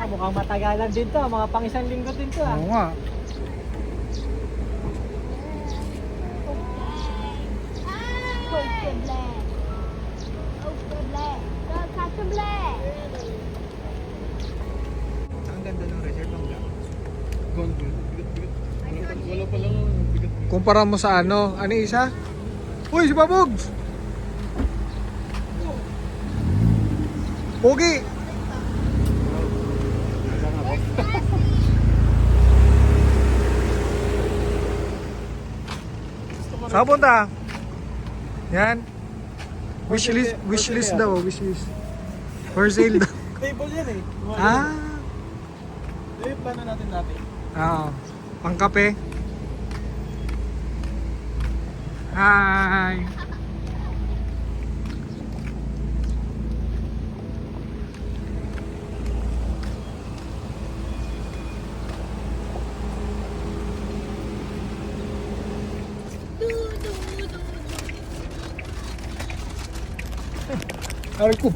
mukhang matagalan din to. Mga pang isang linggo din to ah. Oo nga. Ang ganda ng resort ng black. Gone. Wala pa lang bigat. Kumpara mo sa ano isa? Uy, si Babogs! Pogi! Saan punta? Yan. Wishlist daw, wishlist. For sale daw. Table yan eh. Ah, Yung plano natin dati. oo. Pangkape. Hi! Aray ko.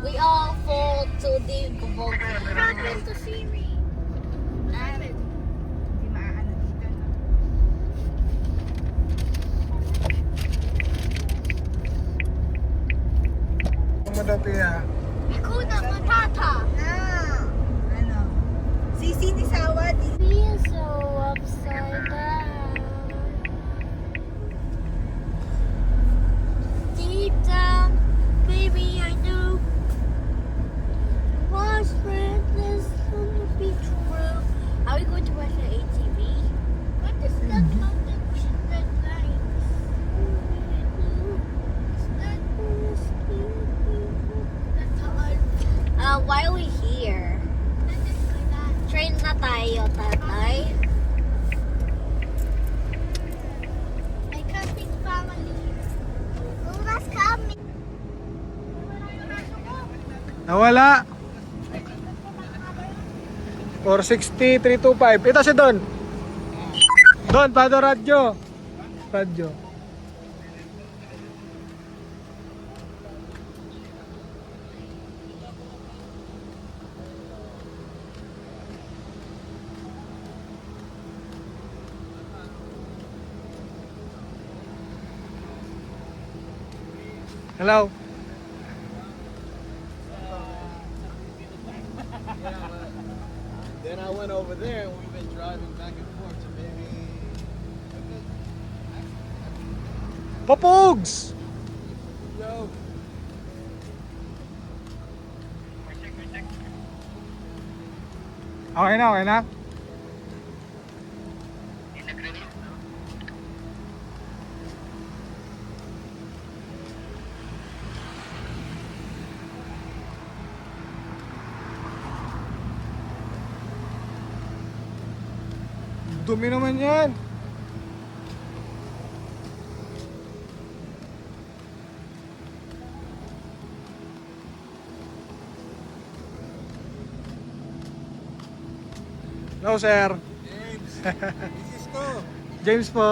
We all fall to the volcano. To see me. Hindi maaano dito, no? Madati ah. Hakuna Matata. Ano? Sisi ni Sawa, di. Feel so upside down. Deep down, baby, I know. What's this on the beach room? Are we going to watch the ATV? What is that mountain with red lights? Why are we here? Train na tayo, tatay. I can't think family. Lula's coming. Nawala. 460, 325. Ito si Don. Don, pado radyo. Radyo. Hello. Then I went over there and we've been driving back and forth, so maybe. Papogs! Yo. Okay na, okay na. Dumi naman yan. Hello, sir. James. This is ko. James po.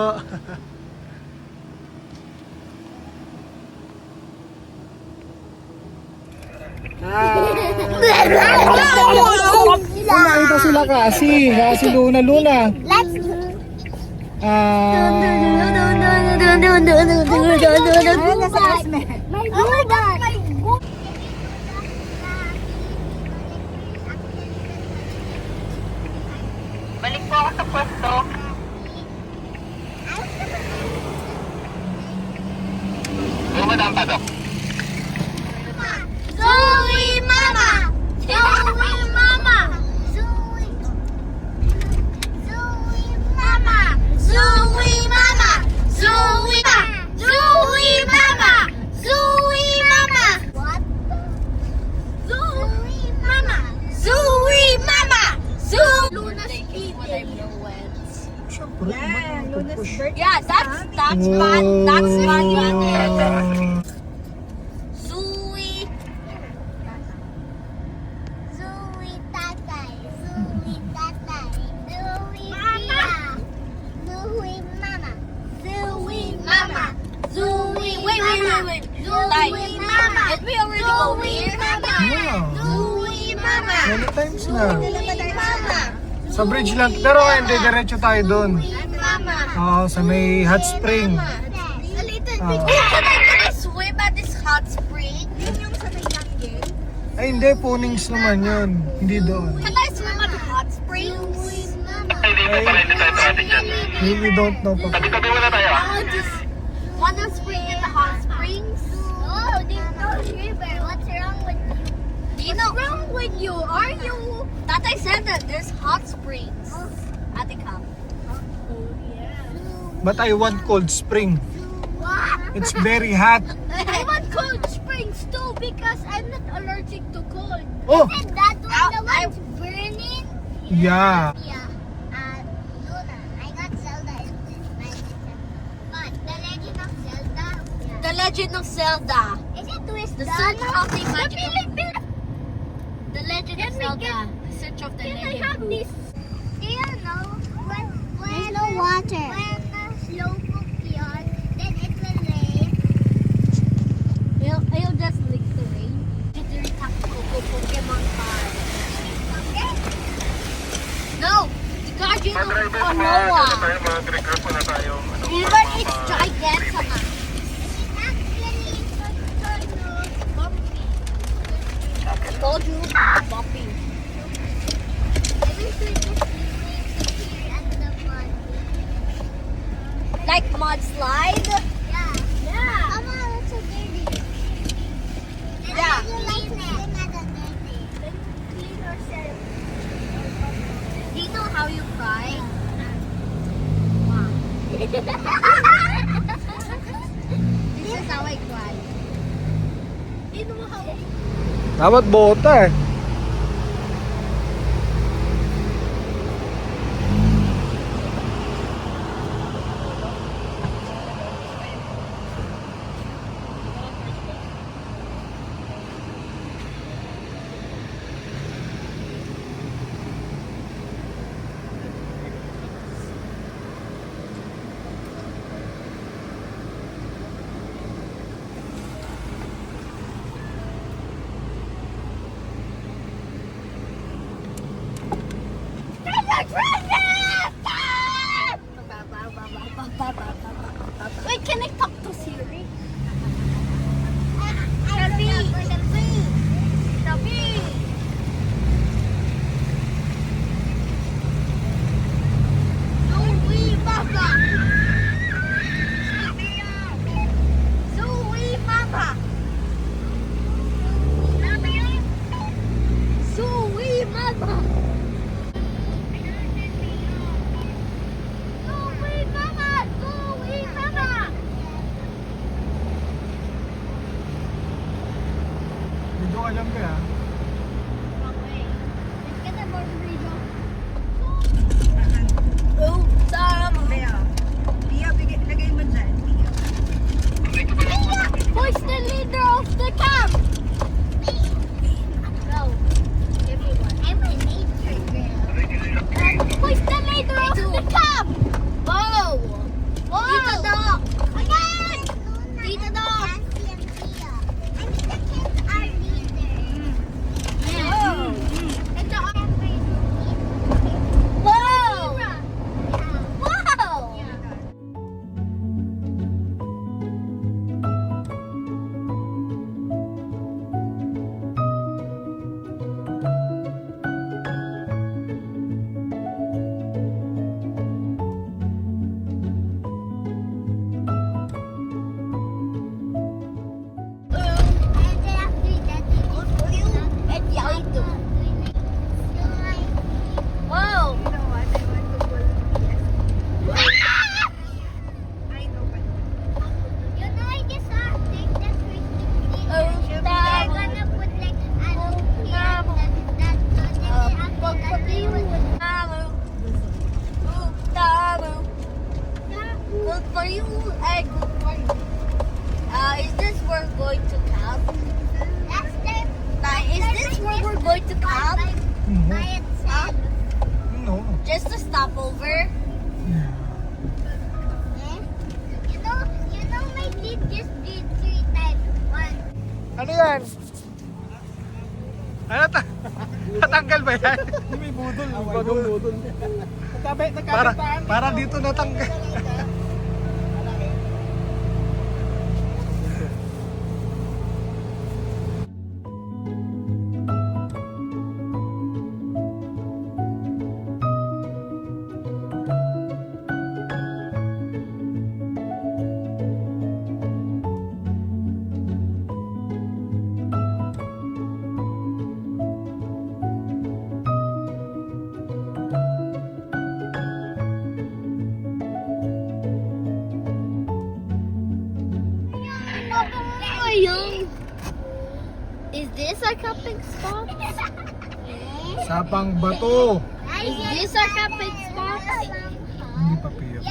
Nakita sila kasi Luna. My God! Balik po ako sa pwesto. Madam Padok. Zoe Mama! Zoe Mama! Zoe Mama! Zoe Mama! Zoe Mama! Zoe Mama! Zoe Mama! What? Zoe Mama! Zoe Mama! Zoe Luna's eating. Siyempre, Yan, Luna's birthday. Yeah, that's fun. That's fun. Like, did we already go here? Yeah. Louie Mama. Many times na. Mama. Sa bridge lang. Pero hindi, diretso tayo doon. Mama. Oo, sa may hot spring. A little bit. Can I swim at this hot spring? Yun yung sa may jungle. Ay hindi, punings naman yun. Hindi doon. Can I swim at the hot springs? Ay, really don't know pa. Wanna swim in the hot springs? Oh, there's no river. What's wrong with you? What's wrong with you? Are you? Tatay said that there's hot springs at the camp. But I want cold spring. What? It's very hot. I want cold springs too because I'm not allergic to cold. Oh, And that one, the one's burning. yeah. Yeah. Luna, I got Zelda in my system. But The Legend of Zelda. Yeah. The Legend of Zelda. Is it twist The down? Search of the Magical. Can The Legend of Zelda. The Search of the I Legend. have this? Do you know when there's no water? When slow cook yun, then it will rain. I'll just lick the rain. Legendary tactical Pokemon card. No! The Guardian of Konoha. Mag-regroup na tayo. Even it's Gigantamax. It's actually bumpy. I told you, Bumpy. I wish we just live here at the mud. Like mudslide. Yeah. Yeah. Come on, let's go dirty. And Yeah. you like to swim at the dirty. Then clean yourself. Do you know how you cry? This is how I cry. Do you know how? Dapat bota eh. Wait, can I talk to Siri? Zoe Mama. Zoe Mama! Zoe Mama! Zoe Mama. Zoe Mama. Dito ka lang kaya. Let's get a more video. Oh, Sam! Kaya, Pia, lagay mo dyan. Pia. Who's the leader of the camp? Go. Everyone. I'm a nature girl. Who's the leader of the camp? Whoa! Whoa. Tito Doc! Again! Tito Doc! Nancy and Tia. I mean, the kids are leaders. Whoa! And the Whoa! Yeah. Wow! Yeah. And then after that, we go for you. And Yaito. So like, Whoa! You know what? I want to pull Pia. I know, but you know, I just think that's really Oh, They're damn. gonna put like an here that so then after that they would Good for you and good for you. Is this where we're going to camp? that's their Is this where we're going to camp? by itself. No. Just to stop over? Yeah. You know my kid just did 3 times. Ano yan? Ano ta? Natanggal ba yan? Hindi may budol. Bagong budol. Para dito natanggal. Is this our camping spot? Sapang bato. Is this our camping spot? Hindi pa piyak.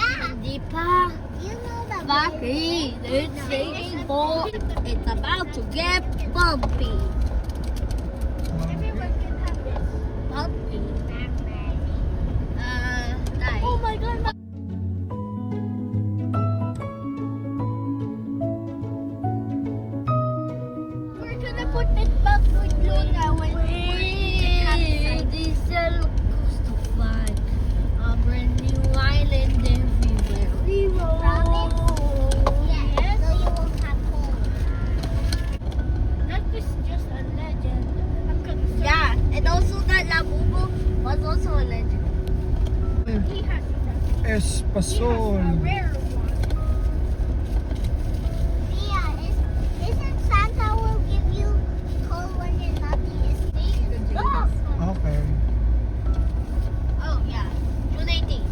Di pa. You know the Bakit? It's raining ball. It's about to get bumpy. everyone can have this. Bumpy. Nice. Oh my god, we're gonna put it back with Luna when Hey, this looks so fun. A brand new island everywhere we roll. Yes, so you won't have home. That is just a legend. Yeah, and also that Labubu was also a legend. He has a Espasol. rare one. Mia, isn't Santa will give you coal when you're not asleep? Okay. Oh yeah, June 18th.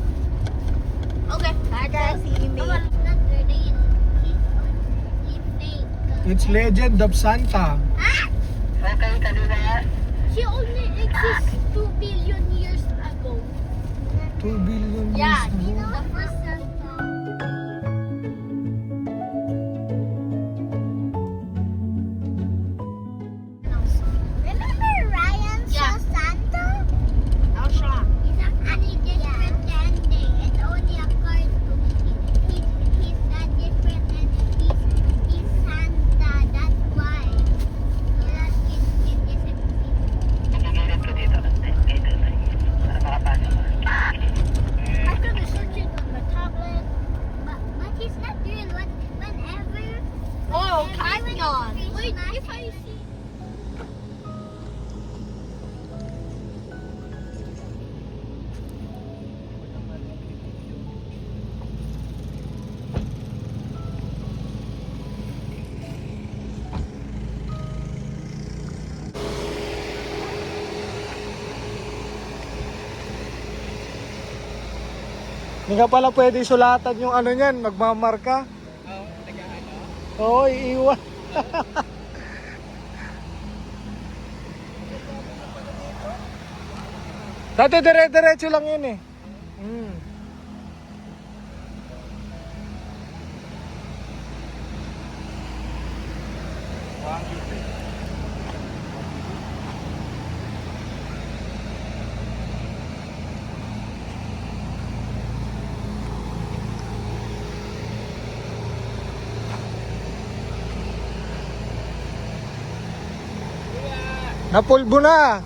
Okay, bye guys. See you Not green. He's fake. It's Legend of Santa. She only exists 2 billion years ago. 2 billion Yeah, years ago. The first Santa. Remember Ryan Yeah. saw Santa? I'll shock. He's actually different than they. It's only a cartoon. He's that different and he's Santa. That's why. So that kid disappeared. I'm gonna search it on the tablet. But he's not real. Whenever. Oh, whenever it's Canyon. Wait, if I see. Hindi ka pala pwede sulatan yung ano niyan, magmamarka. Oo, iiwan. Dati dire-diretso lang yun eh. Mm. Napulbo na.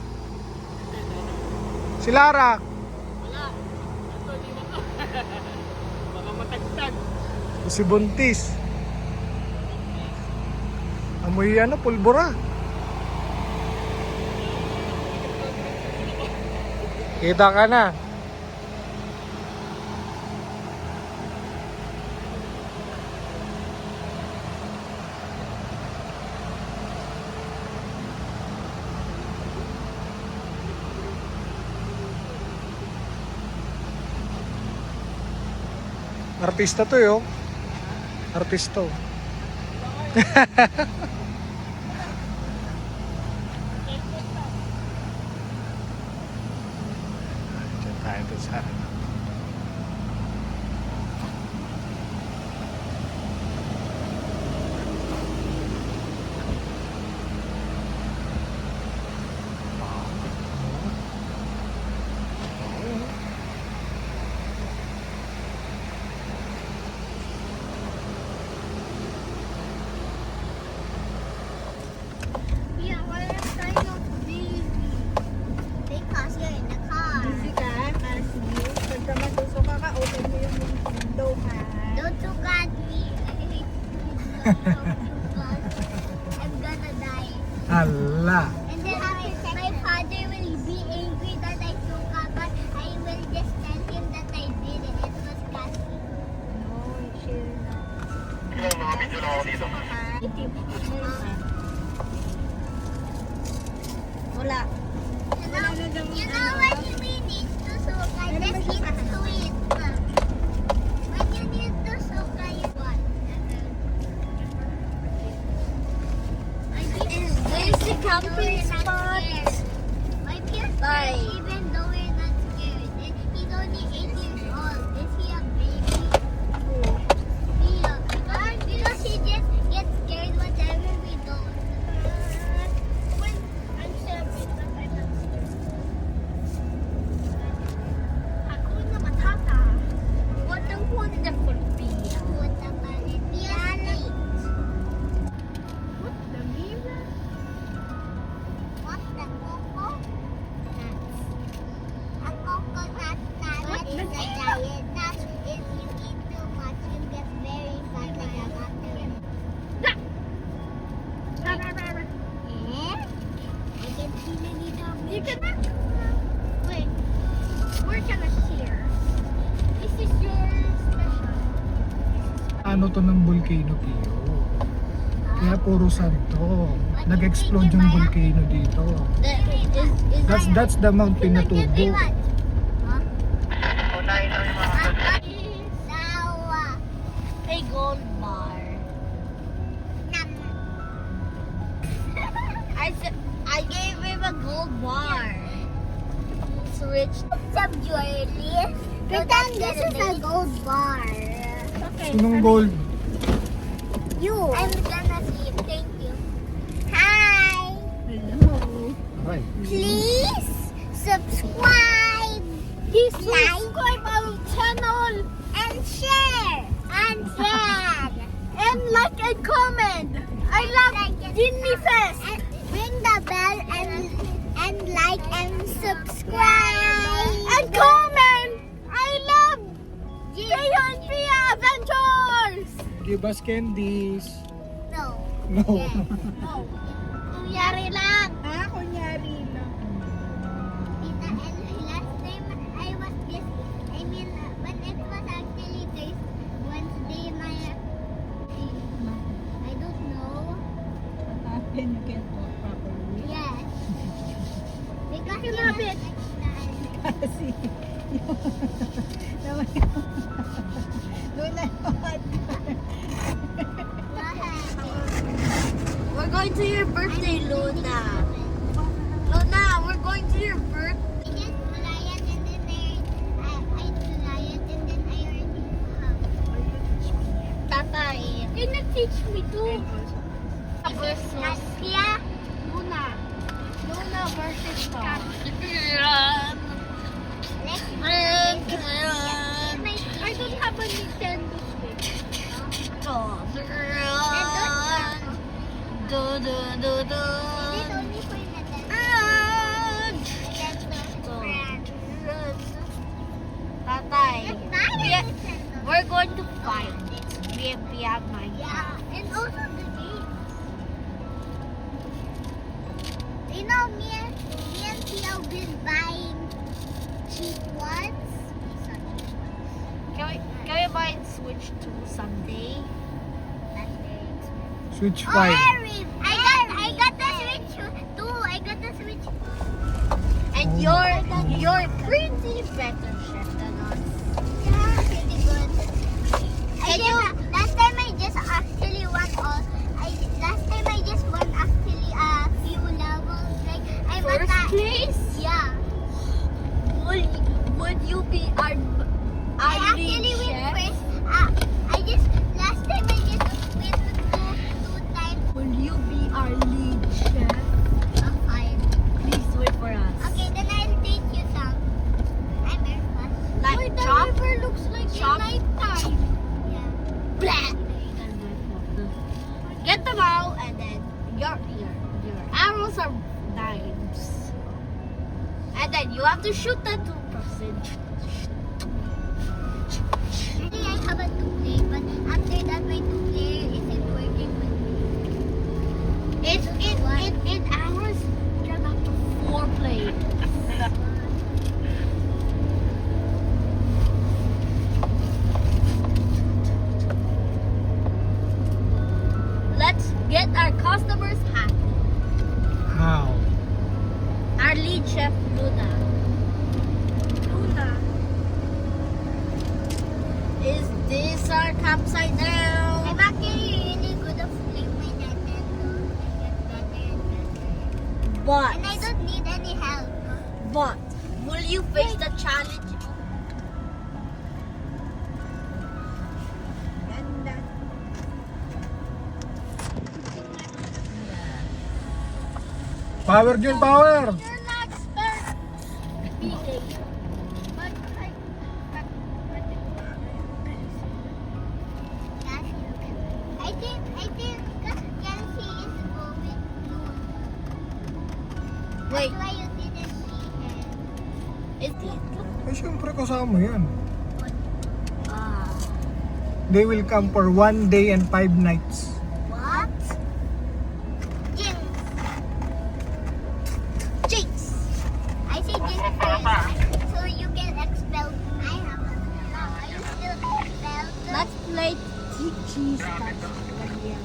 Si Lara. Baka matagtag. Si Buntis. Amoy ano, pulbura. Kita ka na. Artista to yo. Artisto. Diyan tayo dun sa Ayan, susuka ka, open mo yung window, ha? Don't look at me. I'm gonna die. Hala. And then my father will be angry that I took up, but I will just tell him that I did it. It was casting. No, chill na. Susuka ka. Wala. You know what you need to suka? Just eat sweet. When you need to suka, you what? Is this the camping spot? My kids, Bye. even though we're not scared, he's only 8 years old. Is he a baby? Yeah. Because he just gets scared whatever we do. When I'm 7, but I'm not scared. Hakuna Matata. What a wonderful beer. What the Palestinian? What the mirror? What the coco? Nuts. A coconut nut What is the a diet nut. If you eat too much, you get very fat like a buttermilk. Eh? I can see many dummies. You can wait. We're gonna share. This is your special. Ano to ng volcano, Pio? Kaya puro sand to. Nag-explode yung volcano dito. That's the Mount Pinatubo. Sawa. A gold bar. Nam. I gave him a gold bar. It's rich. Some jewelry. Pretend this is a gold bar. Okay. Sinong gold? You. I'm gonna sleep. Thank you. Hi. Hello. Aray. Please subscribe. Please Like. subscribe our channel And share. And share. and like and comment. I love Disney Fest. And ring the bell and like and subscribe. And comment. I love Kayo and Pia Adventures. Give us candies. No. No. Kunyari lang. Ah, kunyari lang. Tita, and last time I was just, I mean, when it was actually Wednesday, I don't know. Then you can talk properly. Yes. Because You you love know, it. Kasi Luna, We're going to your birthday, Luna. Luna, we're going to your birthday. I just Lion and then I Lion and then I already Tatay. can you teach me too? Versus Naskia. Luna. Luna versus Tom. Let's I don't have a Nintendo Switch. Do do do do. Is it only for Nintendo? Tatay. Let's buy a Yeah. Nintendo. We're going to find we have Minecraft. Yeah, and also the game. You know, me and Tia have been buying cheap ones. Can we buy Switch 2 someday? That's very expensive. Switch Oh, 5. I got the Switch too. I got the Switch. And you're pretty better chef than us. Yeah, pretty good. Last time I just actually won all. Last time I just won actually a few levels. Like I'm First at place? yeah. Would you be our I lead actually win chef? first. I just last time I just win two times. Will you be our lead chef? I'm fine. Please wait for us. Okay, then I'll teach you some. I'm very fast. Like chop, looks like chop. nighttime. Yeah. Blah. Get them out, and then your arrows are knives, and then you have to shoot the 2%. customers happy. How? Our lead chef, Luna. Luna. Is this our campsite now? I'm actually really good at playing my Nintendo. I get better and better. But, And I don't need any help. but, will you face the challenge? Power Jun, power! You're not expert. But I think Kelsey is going soon. Wait, That's why you didn't see him. is it? Eh, syempre kasama yan. Ah. They will come for 1 day and 5 nights. What? Jinx. Jinx! I say Jinx first, so you can expel. I have a. Are you still expelled? Let's play cheese touch. Oh, yeah.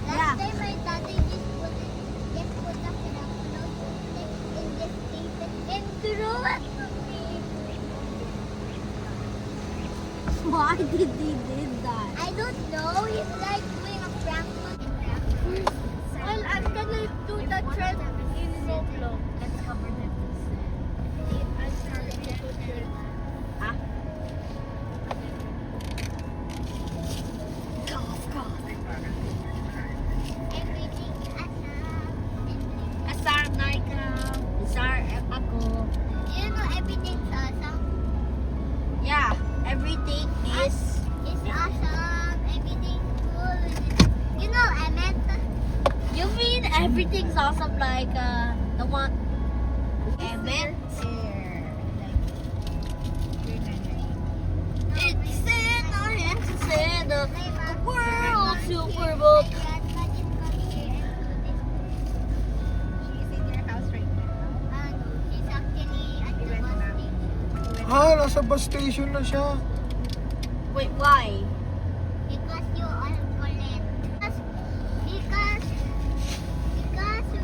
Yeah. Last time my daddy just put a pillow in this paper and threw it to me. Why did they do that? I don't know. He's like doing a prank on me. Well, I'm gonna do the trend in Roblox. Let's cover them. I'm sorry to put your Everything awesome. Asar Naika. Asar ako. You know everything's awesome. Yeah, everything is. It's awesome. Everything's cool. You know, I meant You mean everything's awesome like the one I meant? It's in our hands to say the world superbook. She's in your house right now. She's actually at the bus station. Ah, nasa bus station na siya. Wait, why? Because you all collect. Because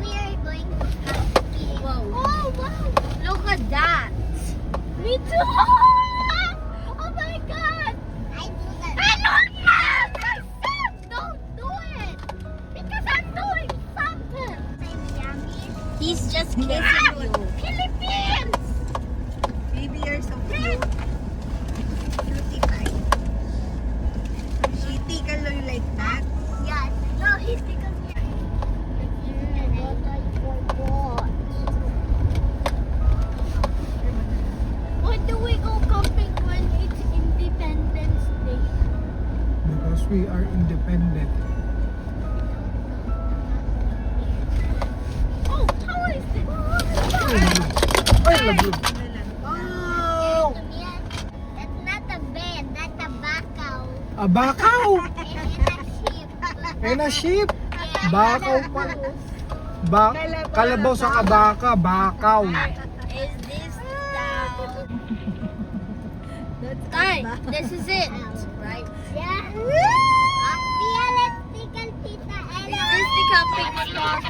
we are going to camping. Whoa. Oh wow! Look at that. Me too! Oh my god! I do that. I don't know! I said don't do it! Because I'm doing something! I'm yummy. He's just kissing you. Philippines! Baby, you're so cute. Cutie pie. She tickle you like that. Yes. No, he's because we are. Why do we go camping when it's Independence Day? Because we are independent. Oh, how is it? Ay, laglag. Oh! That's not a bed, that's a bakaw. Ah, bakaw! And a sheep. And a sheep. Bakaw pa. Kalabaw sa kabaka, bakaw. Is this down? Alright, this is it, right? Yeah. Yeah, let's take a tita Is Ella. this the camping spot?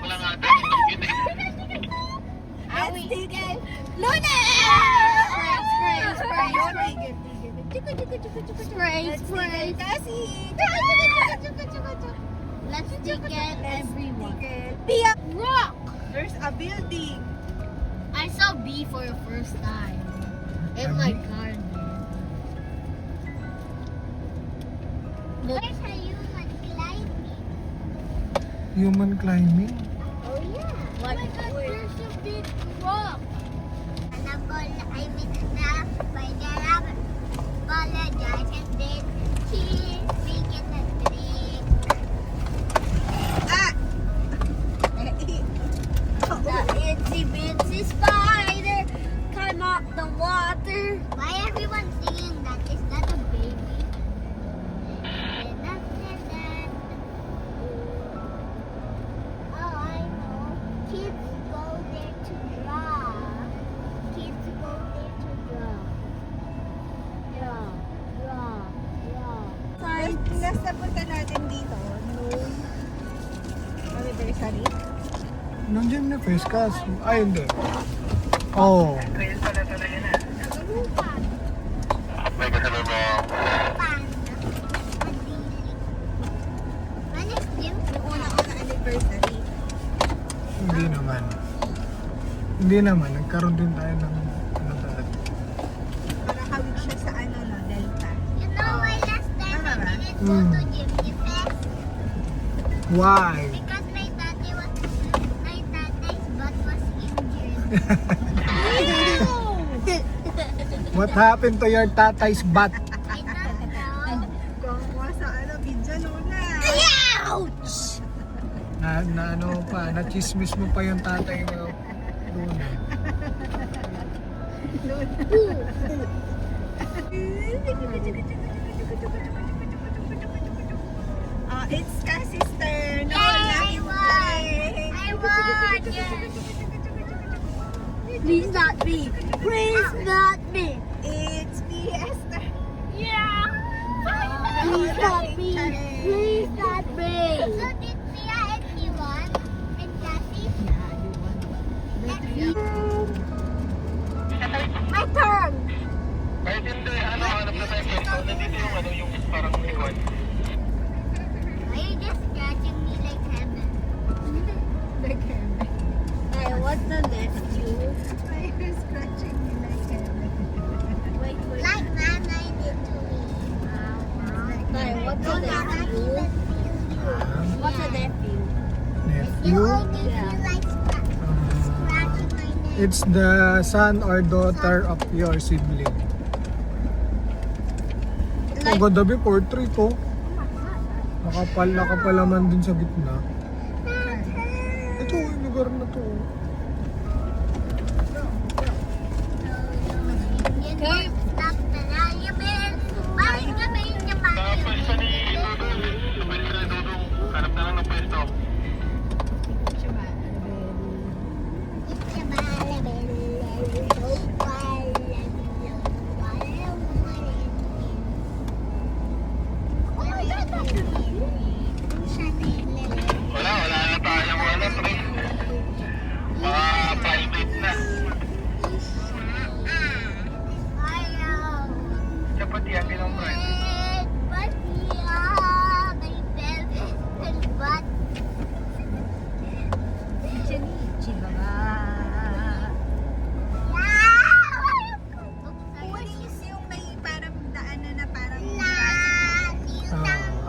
Are we? Tickle. Luna! Spray, spray, spray, spray. Spray, spray. Let's ticket everyone. Tia! Rock! There's a building. I saw B for the first time in my garden. Look, Where's a human climbing? Human climbing. Oh yeah. what? There's a big rock! I mean, the spider apologize and then she make it a drink. Ah! The itsy bitsy spider came out the water. Why everyone singing that? Is that a baby? Oh, I know. Kids go there to draw. Kids go there to draw. Draw, draw, draw. Let's last na punta natin dito, noong anniversary. Nandiyan na face cast. Ay, hindi. Oh. Yung una-una anniversary. Hindi naman. Hindi naman. Nagkaroon din tayo ng ano talaga. Para kawig siya sa ano, no, Delta. You know why last time I didn't go Mm. to gym fest? Why? Because my daddy's butt was injured. What happened to your tatay's butt? I don't know. Kung sa ano, video Luna. Na ano pa, na chismis mo pa yung tatay mo doon. It's ka sister. No, Yay, I won. I won. Please not me. Please not me. It's me, Esther. Please not me. Please not me. So did Pia and me won? And Cassie? My turn. Kahit hindi, ano, hanap na tayo pwesto. Nandito yung ano, yung parang likod. Why are you just scratching me like heaven? I want the nephew. Why are you scratching me like heaven? Wait, wait. Like Nana did to me. I want the I cannot nephew. even feel you. What's a nephew? You Nephew? only feel like scratching my neck. It's the son or daughter of your sibling. Ang ganda ba portrait ko? Nakapalaman din sa gitna. Ito, yung lugar na to. Okay. Stop the valuable. Bakit kami yung Sa pwesto ni Dudong. Sa pwesto ni Dudong. Hanap na lang ng pwesto. It's a valuable. So Wala na tayong wala, pre. Mga private na. Dapat yan, pinong private. Police yung may parang daanan na parang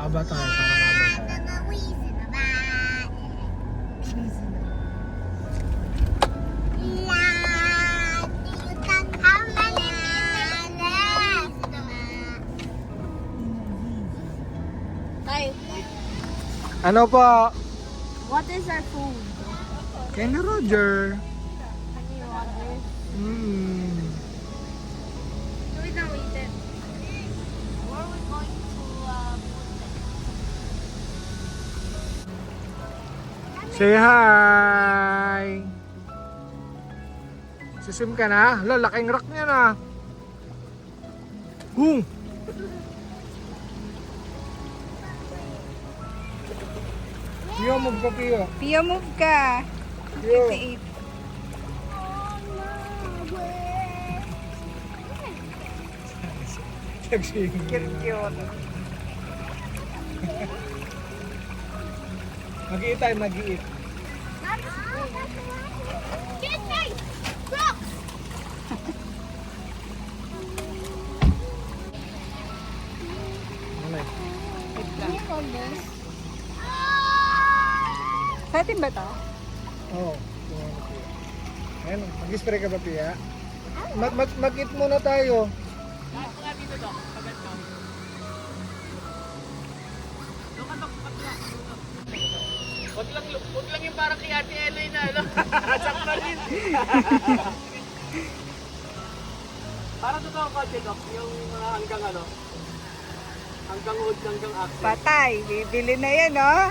Avatar, parang avatar. How many minutes left? Tay, Ano po? what is our food? Kenny Roger. Honey water. Wait na, wait. Where are we going to Say hi! Sisim ka na? Hala, laking rock niya na. Pio, move ka, Pio. Pia, move ka. Pio. 58. Cute. Mag-iit tayo, mag-iit. Get me! Brooks! Ano Sa atin ba to? Oo. Ayan, mag-spray ka ba, Pia? Mag-eat muna tayo. Huwag lang yung parang kay Ate Ellen na, ano? Sakta rin. Parang totoo ko, Chedok, yung mga hanggang ano? Hanggang hood, hanggang accent. Patay. Bibili na yan, oh.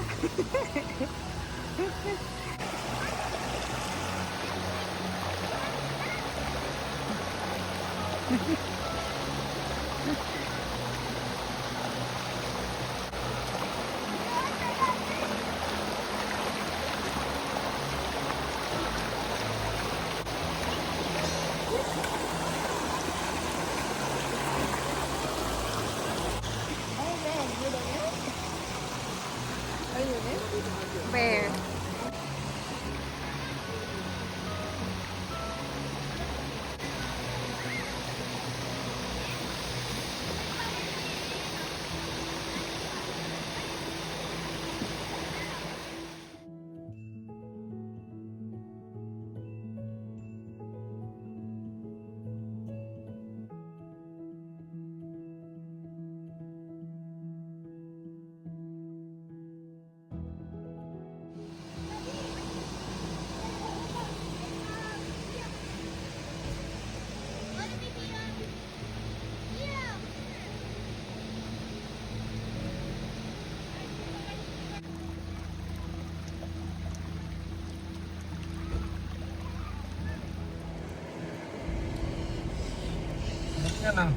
Yan ah.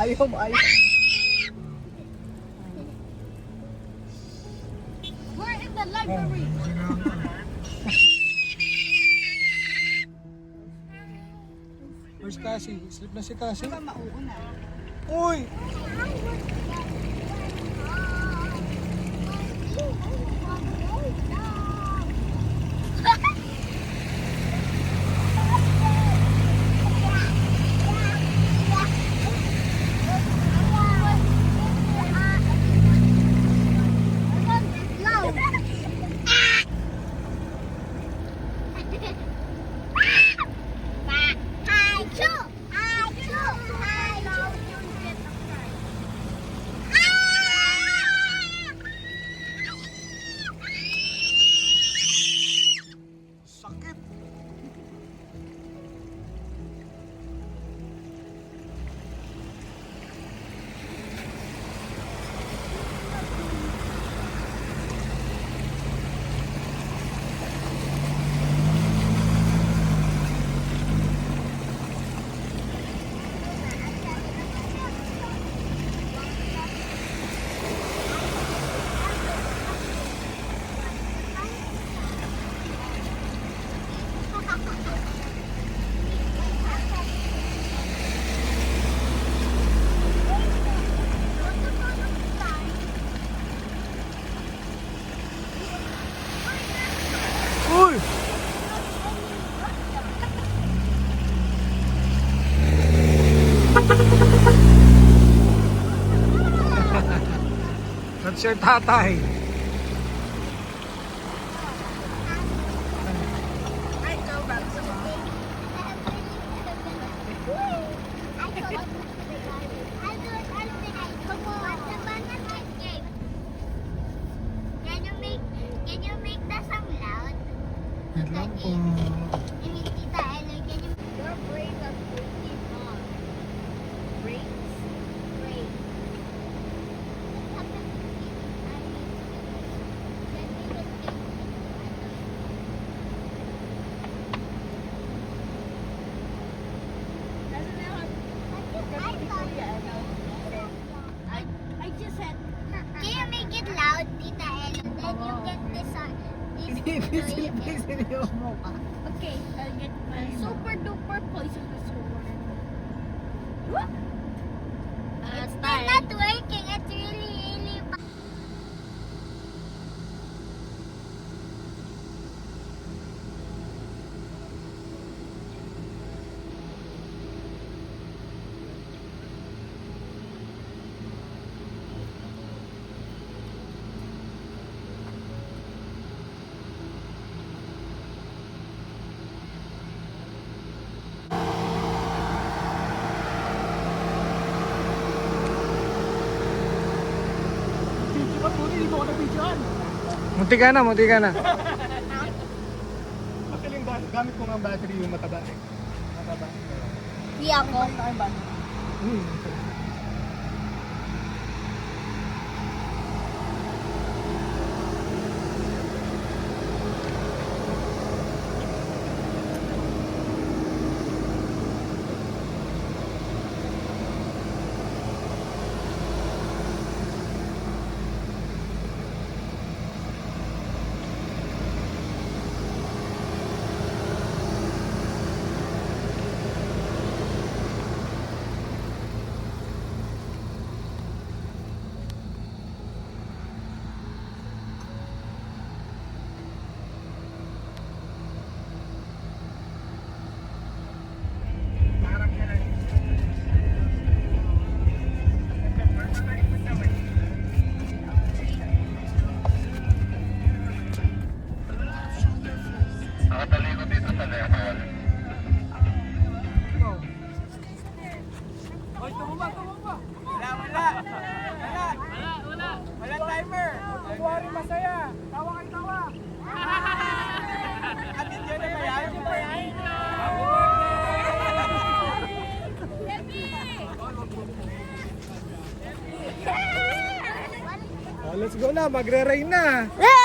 Ayaw mo, ayaw. We're in the Oh, library. Where's Cassie? Sleep na si Cassie? Diba mauuna? Uy! Sakit! Uy! That's your tatay. Ay, go back to mom. Can you make the song loud? Yan lang po. Tita Ella, can you Your brain is breaking on. breaks? Break. What happened to me? Let me just take I just said, Can you make it loud, Tita Ella? Then you get this song. This okay, I'll get my super duper poisonous word. It's still not working. It's really Video ka, Tony. Hindi mo ako na-videoan. Munti ka na, munti ka na. Actually, yung gamit ko nga battery yung mataba eh. Mataba. Di ako. Hoy, tumumba, tumumba. Wala. Wala timer. February masaya. Tawa kayo, tawa. Atin dyan na ba yan? Oh, let's go na, magre-rain na. Ah!